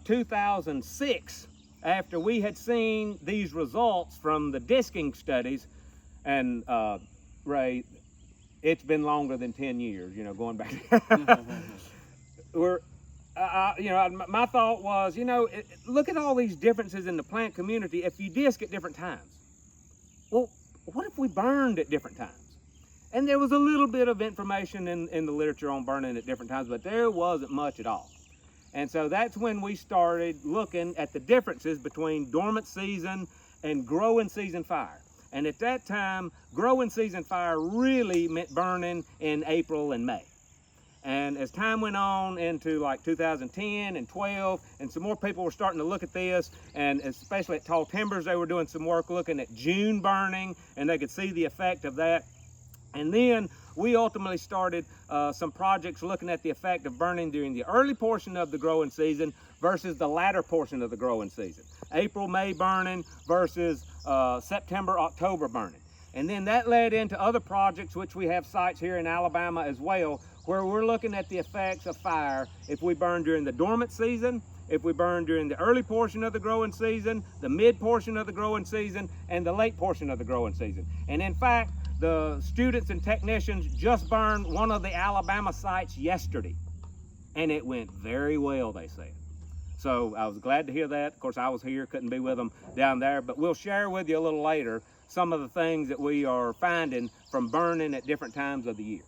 2006, after we had seen these results from the disking studies, and Ray, it's been longer than 10 years, you know, going back. My thought was, you know, look at all these differences in the plant community if you disc at different times. Well, what if we burned at different times? And there was a little bit of information in the literature on burning at different times, but there wasn't much at all. And so that's when we started looking at the differences between dormant season and growing season fire. And at that time, growing season fire really meant burning in April and May. And as time went on into like 2010 and 12, and some more people were starting to look at this, and especially at Tall Timbers, they were doing some work looking at June burning, and they could see the effect of that. And then we ultimately started some projects looking at the effect of burning during the early portion of the growing season versus the latter portion of the growing season. April, May burning versus September, October burning. And then that led into other projects, which we have sites here in Alabama as well, where we're looking at the effects of fire if we burn during the dormant season, if we burn during the early portion of the growing season, the mid portion of the growing season, and the late portion of the growing season. And in fact, the students and technicians just burned one of the Alabama sites yesterday, and it went very well, they said. So I was glad to hear that. Of course, I was here, couldn't be with them down there, but we'll share with you a little later some of the things that we are finding from burning at different times of the year.